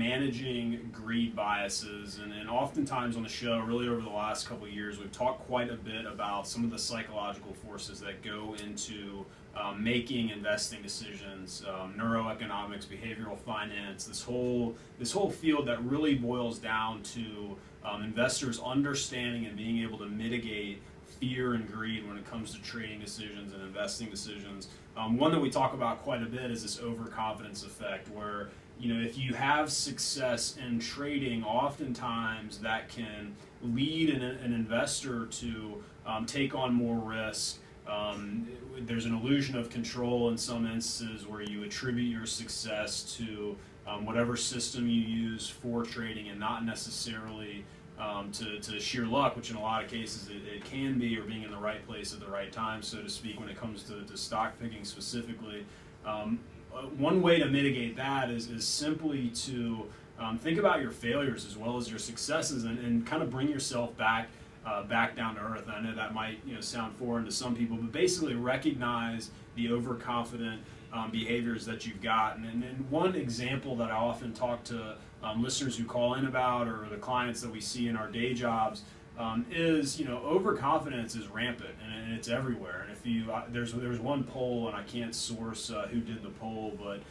managing greed biases, and oftentimes on the show, really over the last couple of years, we've talked quite a bit about some of the psychological forces that go into making investing decisions, neuroeconomics, behavioral finance, this whole field that really boils down to investors understanding and being able to mitigate fear and greed when it comes to trading decisions and investing decisions. One that we talk about quite a bit is this overconfidence effect, where if you have success in trading, oftentimes that can lead an investor to take on more risk. There's an illusion of control in some instances where you attribute your success to whatever system you use for trading, and not necessarily to sheer luck, which in a lot of cases it can be, or being in the right place at the right time, so to speak, when it comes to stock picking specifically. One way to mitigate that is simply to think about your failures as well as your successes, and kind of bring yourself back down to earth. I know that might sound foreign to some people, but basically recognize the overconfident behaviors that you've got. And one example that I often talk to listeners who call in about, or the clients that we see in our day jobs, is overconfidence is rampant, and it's everywhere. And if you there's one poll, and I can't source who did the poll, but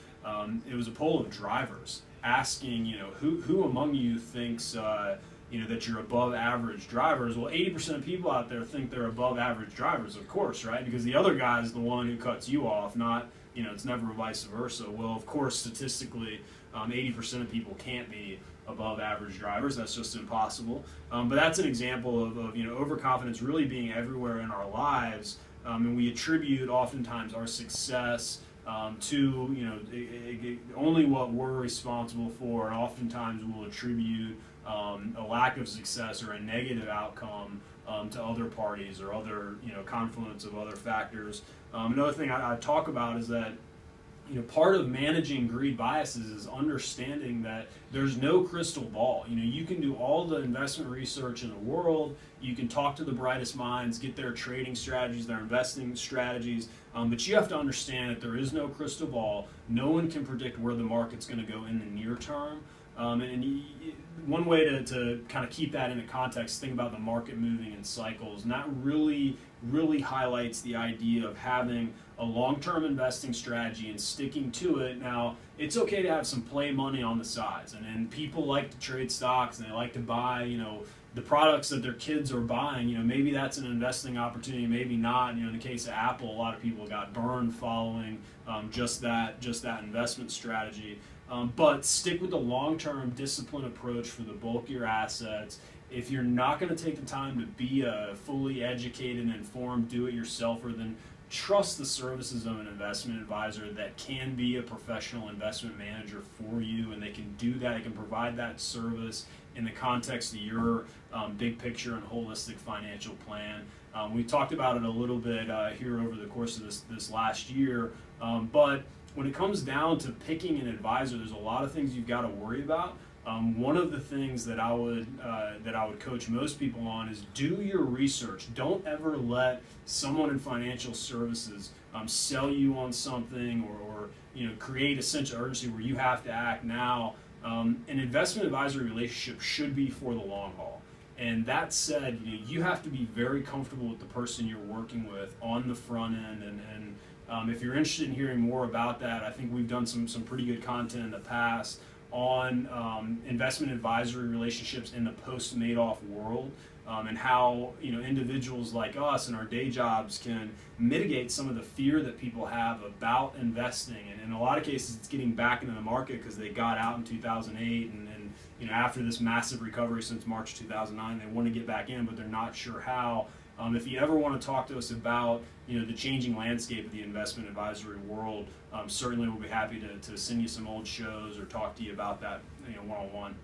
it was a poll of drivers asking who among you thinks that you're above average drivers. Well, 80% of people out there think they're above average drivers, of course, right? Because the other guy is the one who cuts you off, not it's never vice versa. Well, of course, statistically, 80% of people can't be above average drivers. That's just impossible. But that's an example of overconfidence really being everywhere in our lives, and we attribute oftentimes our success to only what we're responsible for, and oftentimes we'll attribute a lack of success or a negative outcome to other parties or other confluence of other factors. Another thing I talk about is that part of managing greed biases is understanding that there's no crystal ball. You can do all the investment research in the world, you can talk to the brightest minds, get their trading strategies, their investing strategies, but you have to understand that there is no crystal ball. No one can predict where the market's going to go in the near term. One way to kind of keep that into context, think about the market moving in cycles, and that really highlights the idea of having a long-term investing strategy and sticking to it. Now, it's okay to have some play money on the sides, and people like to trade stocks, and they like to buy the products that their kids are buying. Maybe that's an investing opportunity, maybe not. In the case of Apple, a lot of people got burned following just that investment strategy. But stick with the long-term disciplined approach for the bulk of your assets. If you're not going to take the time to be a fully educated and informed do-it-yourselfer, then trust the services of an investment advisor that can be a professional investment manager for you, and they can do that. They can provide that service in the context of your big picture and holistic financial plan. We talked about it a little bit here over the course of this last year, but when it comes down to picking an advisor, there's a lot of things you've got to worry about. One of the things that I would coach most people on is do your research. Don't ever let someone in financial services sell you on something, or create a sense of urgency where you have to act now. An investment advisory relationship should be for the long haul. And that said, you have to be very comfortable with the person you're working with on the front end, and if you're interested in hearing more about that, I think we've done some pretty good content in the past on investment advisory relationships in the post-Madoff world, and how individuals like us in our day jobs can mitigate some of the fear that people have about investing. And in a lot of cases, it's getting back into the market because they got out in 2008, and after this massive recovery since March 2009, they want to get back in, but they're not sure how. If you ever want to talk to us about the changing landscape of the investment advisory world, certainly we'll be happy to send you some old shows or talk to you about that one-on-one.